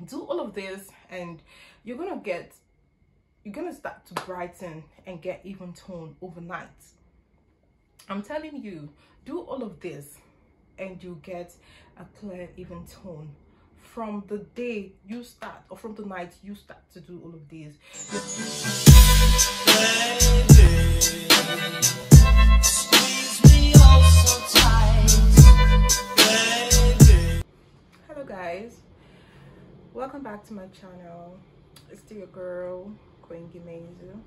Do all of this and you're gonna start to brighten and get even tone overnight. I'm telling you, do all of this and you get a clear even tone from the day you start, or from the night you start to do all of these. Hello guys, welcome back to my channel. It's still your girl Queen Gimezu,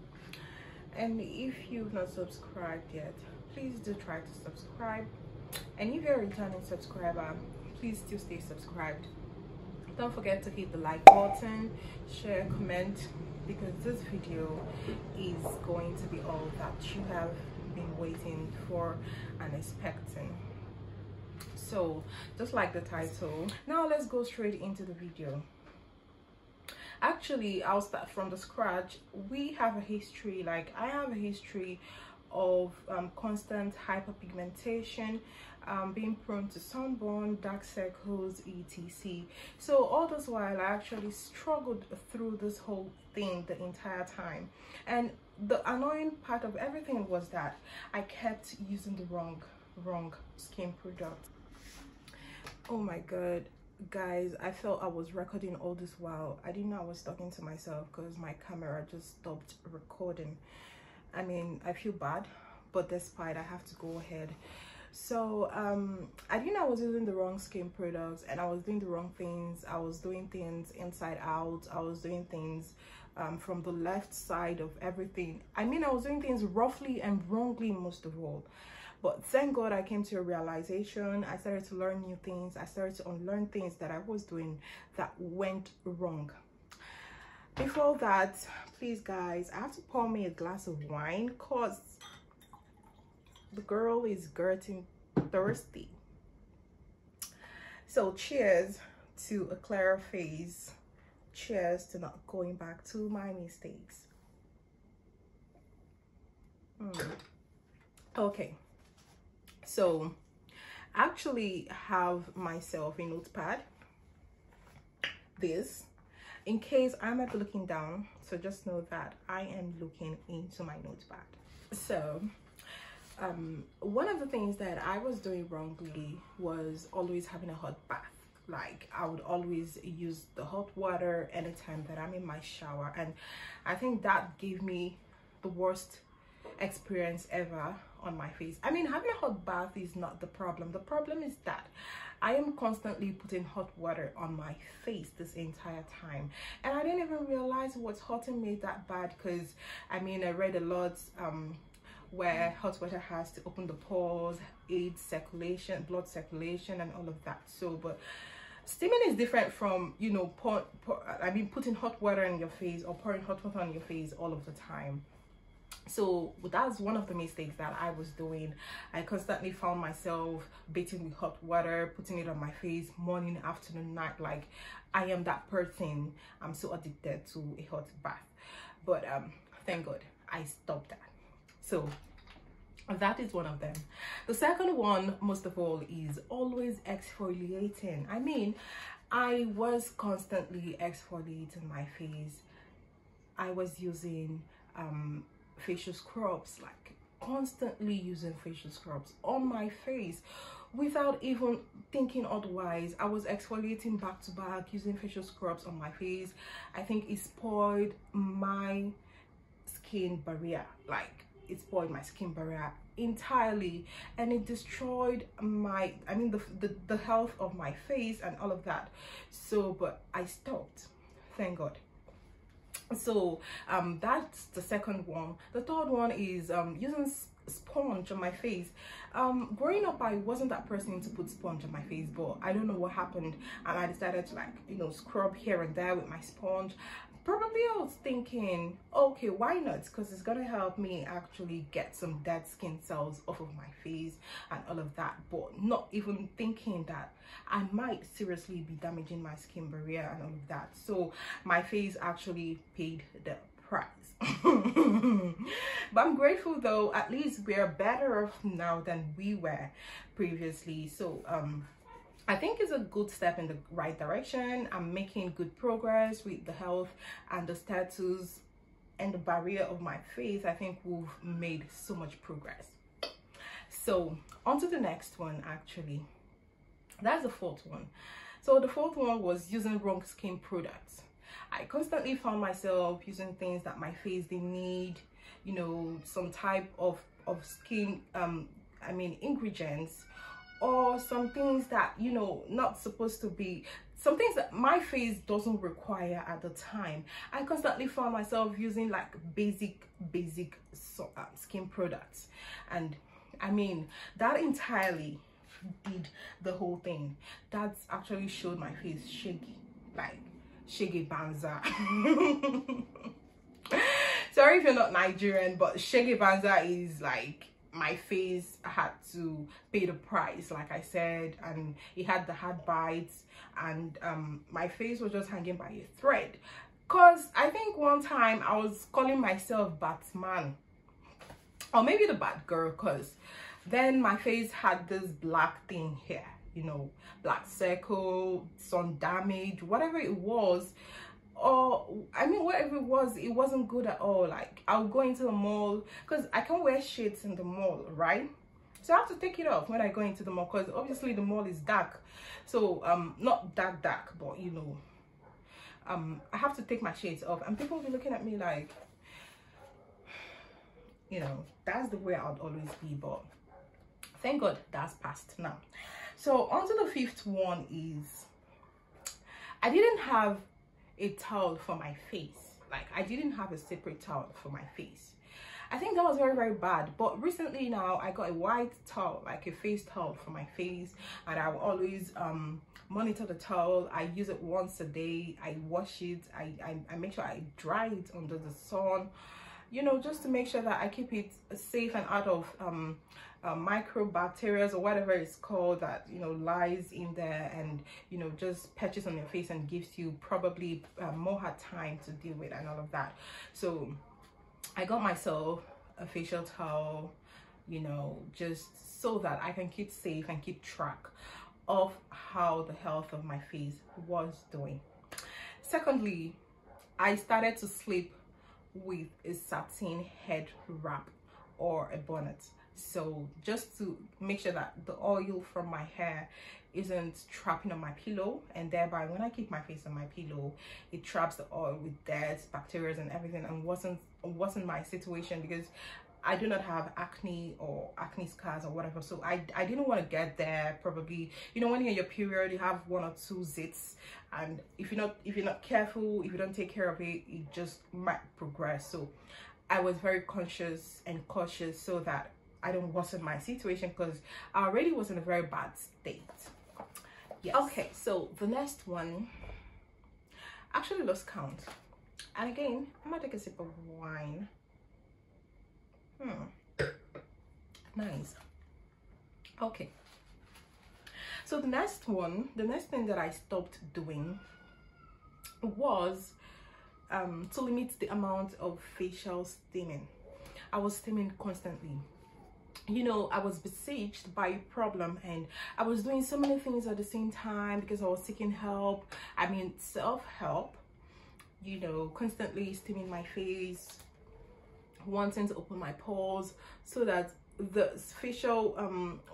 and if you've not subscribed yet, please do try to subscribe. And if you're a returning subscriber, please still stay subscribed. Don't forget to hit the like button, share, comment, because this video is going to be all that you have been waiting for and expecting. So just like the title, now let's go straight into the video. Actually, I'll start from the scratch. We have a history, like I have a history of constant hyperpigmentation, being prone to sunburn, dark circles, etc. So all this while I actually struggled through this whole thing the entire time, and the annoying part of everything was that I kept using the wrong skin product. Oh my god guys, I felt I was recording all this while. I didn't know I was talking to myself because my camera just stopped recording. I mean, I feel bad, but despite, I have to go ahead. So I didn't know I was using the wrong skin products, and I was doing the wrong things. I was doing things inside out. I was doing things from the left side of everything. I mean, I was doing things roughly and wrongly most of all. But thank God I came to a realization. I started to learn new things. I started to unlearn things that I was doing that went wrong. Before that, please guys, I have to pour me a glass of wine because the girl is getting thirsty. So cheers to a clearer face. Cheers to not going back to my mistakes. Okay, so actually have myself a notepad, this, in case I might be looking down, so just know that I am looking into my notepad. So one of the things that I was doing wrongly was always having a hot bath. Like I would always use the hot water anytime that I'm in my shower, and I think that gave me the worst experience ever on my face. I mean, having a hot bath is not the problem. The problem is that I am constantly putting hot water on my face this entire time, and I didn't even realize what's hurting me that bad, because I mean, I read a lot where hot water has to open the pores, aid circulation, blood circulation, and all of that. So but steaming is different from, you know, putting hot water in your face or pouring hot water on your face all of the time. So that's one of the mistakes that I was doing. I constantly found myself bathing with hot water, putting it on my face morning, afternoon, night. Like I am that person. I'm so addicted to a hot bath. But thank God I stopped that. So that is one of them. The second one, most of all, is always exfoliating. I mean, I was constantly exfoliating my face. I was using facial scrubs, like constantly using facial scrubs on my face without even thinking otherwise. I was exfoliating back to back, using facial scrubs on my face. I think it spoiled my skin barrier. Like it spoiled my skin barrier entirely, and it destroyed my, I mean, the health of my face and all of that. So but I stopped, thank God. So that's the second one. The third one is using sponge on my face. Growing up, I wasn't that person to put sponge on my face, but I don't know what happened, and I decided to, like, you know, scrub here and there with my sponge. Probably I was thinking, okay, why not, because it's gonna help me actually get some dead skin cells off of my face and all of that, but not even thinking that I might seriously be damaging my skin barrier and all of that. So my face actually paid the price. But I'm grateful though, at least we're better off now than we were previously. So I think it's a good step in the right direction. I'm making good progress with the health and the status and the barrier of my face. I think we've made so much progress. So on to the next one. Actually, that's the fourth one. So the fourth one was using wrong skin products. I constantly found myself using things that my face didn't need, you know, some type of skin ingredients, or some things that, you know, not supposed to be, some things that my face doesn't require at the time. I constantly found myself using like basic skin products, and I mean, that entirely did the whole thing. That's actually showed my face shaky, like shege banza. Sorry if you're not Nigerian, but shege banza is like, my face had to pay the price, like I said, and it had the hard bites, and my face was just hanging by a thread. Cause I think one time I was calling myself Batman, or maybe the Bat Girl, cause then my face had this black thing here, you know, black circle, sun damage, whatever it was. Or I mean, whatever it was, it wasn't good at all. Like, I'll go into the mall, because I can't wear shades in the mall, right? So I have to take it off when I go into the mall, because obviously the mall is dark. So not that dark, but you know, I have to take my shades off, and people will be looking at me like, you know, that's the way I would always be. But thank God that's past now. So on to the fifth one is, I didn't have a towel for my face. Like, I didn't have a separate towel for my face. I think that was very, very bad. But recently now, I got a white towel, like a face towel for my face, and I will always monitor the towel. I use it once a day. I wash it. I make sure I dry it under the sun, you know, just to make sure that I keep it safe and out of microbacteria or whatever it's called that, you know, lies in there, and you know, just patches on your face and gives you probably more hard time to deal with and all of that. So I got myself a facial towel, you know, just so that I can keep safe and keep track of how the health of my face was doing. Secondly, I started to sleep with a satin head wrap or a bonnet. So just to make sure that the oil from my hair isn't trapping on my pillow, and thereby when I keep my face on my pillow, it traps the oil with dirt, bacteria and everything, and wasn't my situation, because I do not have acne or acne scars or whatever. So I didn't want to get there. Probably, you know, when you're in your period, you have 1 or 2 zits, and if you're not careful, if you don't take care of it, it just might progress. So I was very conscious and cautious so that I don't worsen my situation, because I already was in a very bad state. Yes. Okay, so the next one, actually lost count. And again, I'm gonna take a sip of wine. Nice. Okay. So the next thing that I stopped doing was to limit the amount of facial steaming. I was steaming constantly. You know, I was besieged by a problem, and I was doing so many things at the same time because I was seeking help. I mean, self-help, you know, constantly steaming my face, wanting to open my pores so that the facial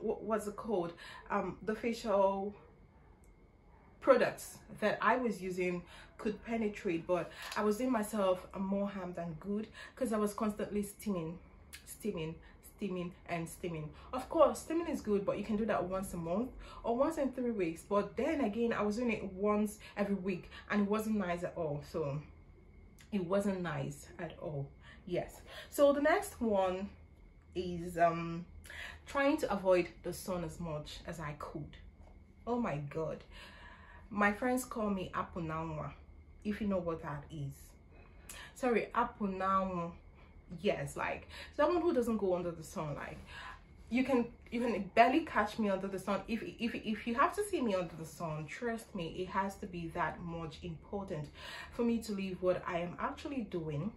what's it called, the facial products that I was using could penetrate. But I was doing myself more harm than good, because I was constantly steaming. Of course, steaming is good, but you can do that once a month or once in 3 weeks. But then again, I was doing it once every week, and it wasn't nice at all. So it wasn't nice at all. Yes. So the next one is trying to avoid the sun as much as I could. Oh my God, my friends call me apunanwa, if you know what that is. Sorry, apunanwa. Yes, like someone who doesn't go under the sun. Like, you can barely catch me under the sun. If you have to see me under the sun, trust me, it has to be that much important for me to leave what I am actually doing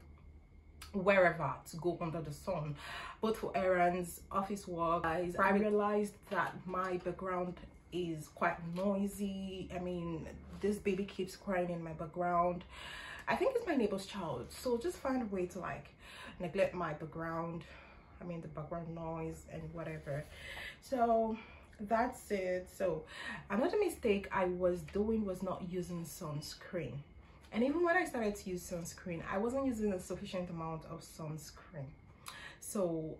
wherever to go under the sun, both for errands, office work. I realized that my background is quite noisy. I mean, this baby keeps crying in my background. I think it's my neighbor's child, so just find a way to like neglect my background, I mean the background noise and whatever. So that's it. So another mistake I was doing was not using sunscreen. And even when I started to use sunscreen, I wasn't using a sufficient amount of sunscreen. So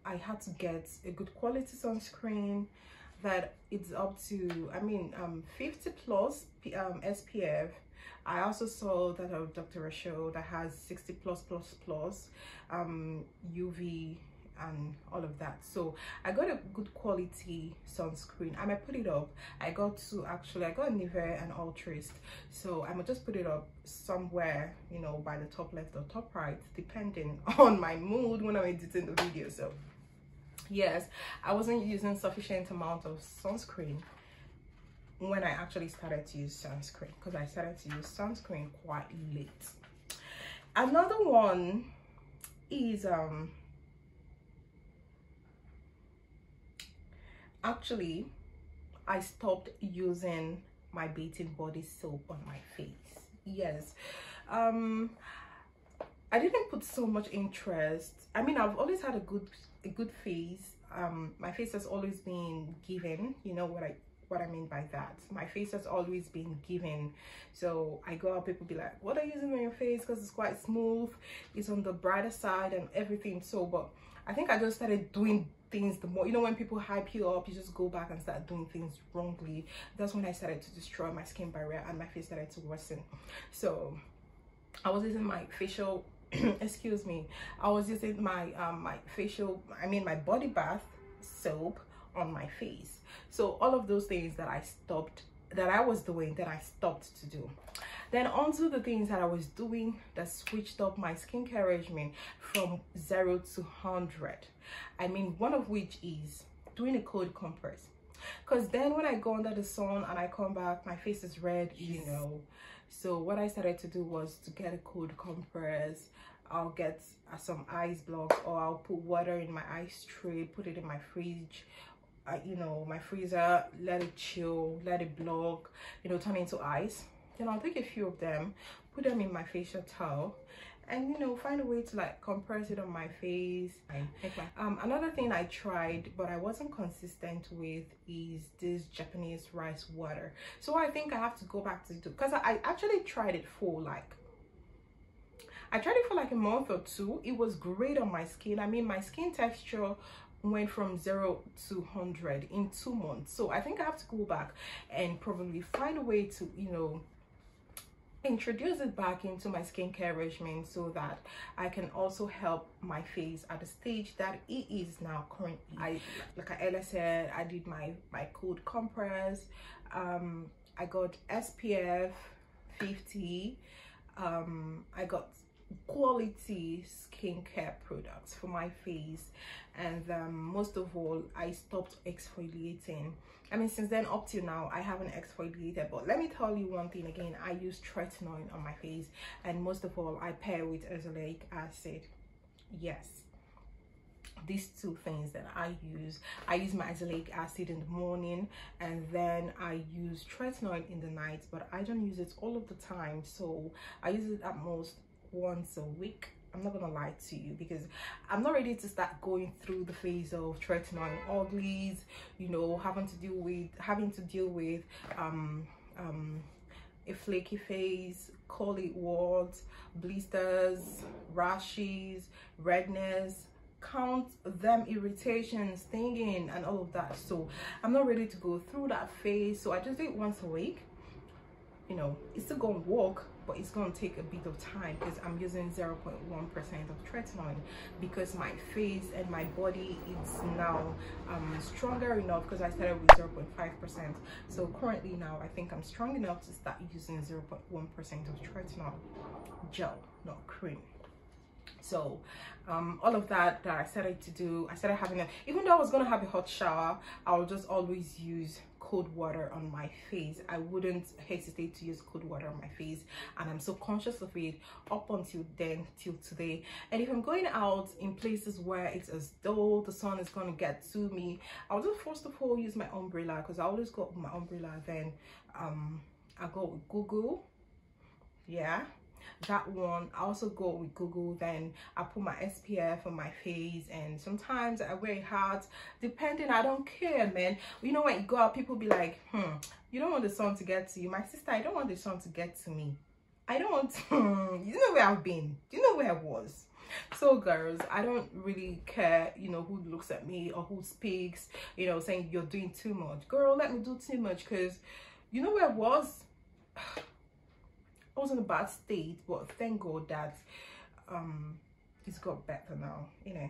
I had to get a good quality sunscreen that it's up to, I mean, 50 plus SPF. I also saw that of Dr. Rachel that has 60 plus UV and all of that. So I got a good quality sunscreen. I might put it up. I got Nivea and Ultrist, so I might just put it up somewhere, you know, by the top left or top right, depending on my mood when I'm editing the video. So yes, I wasn't using sufficient amount of sunscreen when I actually started to use sunscreen, because I started to use sunscreen quite late. Another one is actually I stopped using my bathing body soap on my face. Yes, I didn't put so much interest. I mean, I've always had a good face. My face has always been given, you know what I mean by that. My face has always been given. So I go out, people be like, what are you using on your face? Because it's quite smooth, it's on the brighter side and everything. So but I think I just started doing things the more, you know, when people hype you up, you just go back and start doing things wrongly. That's when I started to destroy my skin barrier and my face started to worsen. So I was using my facial excuse me, I was using my my body bath soap on my face. So all of those things that I was doing that I stopped to do. Then onto the things that I was doing that switched up my skincare regimen from 0 to 100. I mean, one of which is doing a cold compress, because then when I go under the sun and I come back, my face is red, you know. So what I started to do was to get a cold compress. I'll get some ice blocks, or I'll put water in my ice tray, put it in my fridge, you know, my freezer, let it chill, let it block, you know, turn into ice. Then I'll take a few of them, put them in my facial towel, and you know, find a way to like compress it on my face. Another thing I tried but I wasn't consistent with is this Japanese rice water. So I think I have to go back to it, because I actually tried it for like a month or two. It was great on my skin. I mean, my skin texture went from 0 to 100 in 2 months. So I think I have to go back and probably find a way to, you know, introduce it back into my skincare regimen so that I can also help my face at the stage that it is now currently. Like I earlier said, I did my cold compress. I got SPF 50. I got quality skincare products for my face, and most of all, I stopped exfoliating. I mean, since then up till now I haven't exfoliated, but let me tell you one thing again, I use Tretinoin on my face, and most of all I pair with Azelaic acid. Yes, these two things that I use my Azelaic acid in the morning, and then I use Tretinoin in the night, but I don't use it all of the time. So I use it at most once a week. I'm not gonna lie to you, because I'm not ready to start going through the phase of Tretinoin uglies, you know, having to deal with a flaky face, colic warts, blisters, rashes, redness, count them, irritation, stinging, and all of that. So I'm not ready to go through that phase. So I just do it once a week. You know, it's still gonna work, but it's gonna take a bit of time, because I'm using 0.1% of Tretinoin, because my face and my body is now stronger enough, because I started with 0.5%. So currently now I think I'm strong enough to start using 0.1% of Tretinoin gel, not cream. So all of that I started to do, I started having even though I was gonna have a hot shower, I'll just always use cold water on my face. I wouldn't hesitate to use cold water on my face, and I'm so conscious of it up until then, till today. And if I'm going out in places where it's as though the sun is gonna get to me, I'll just first of all use my umbrella, because I always go with my umbrella. Then I go with Google, yeah, that one. I also go with Google. Then I put my SPF on my face, and sometimes I wear it hard, depending. I don't care, man. You know, when you go out, people be like, you don't want the sun to get to you. My sister, I don't want the sun to get to me. I don't want you know where I've been, you know where I was. So girls, I don't really care, you know, who looks at me or who speaks, you know, saying you're doing too much. Girl, let me do too much, because you know where I was. I was in a bad state, but thank God that it's got better now, you know.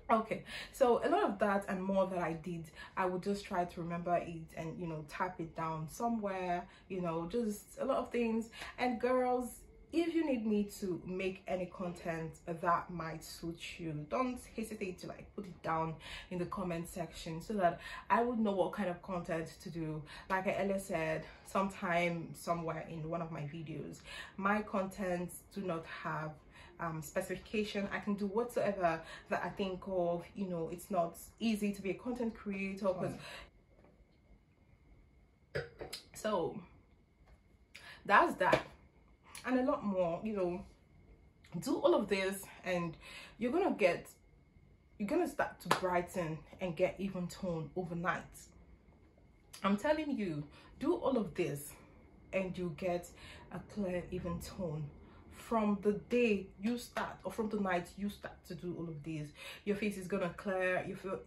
Okay, so a lot of that and more that I did, I would just try to remember it and, you know, type it down somewhere, you know, just a lot of things. And girls, if you need me to make any content that might suit you, don't hesitate to like put it down in the comment section, so that I would know what kind of content to do. Like I earlier said, sometime somewhere in one of my videos, my contents do not have specification. I can do whatsoever that I think of. You know, it's not easy to be a content creator, because so that's that and a lot more. You know, do all of this and you're gonna start to brighten and get even tone overnight. I'm telling you, do all of this and you get a clear even tone from the day you start, or from the night you start to do all of these. Your face is gonna clear, you feel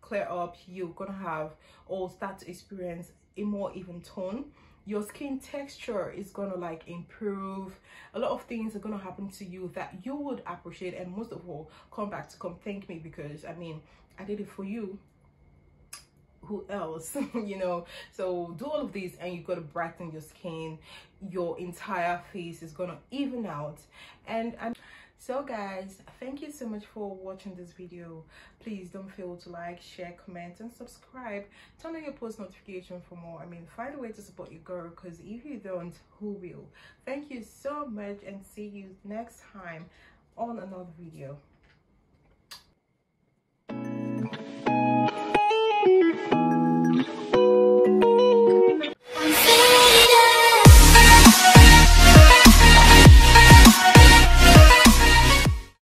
clear up, you're gonna have or start to experience a more even tone. Your skin texture is gonna like improve. A lot of things are gonna happen to you that you would appreciate, and most of all, come back to come thank me, because I mean, I did it for you. Who else? You know. So do all of this and you got to brighten your skin. Your entire face is gonna even out. And so guys, thank you so much for watching this video. Please don't fail to like, share, comment and subscribe. Turn on your post notification for more. I mean, find a way to support your girl, because if you don't, who will? Thank you so much, and see you next time on another video.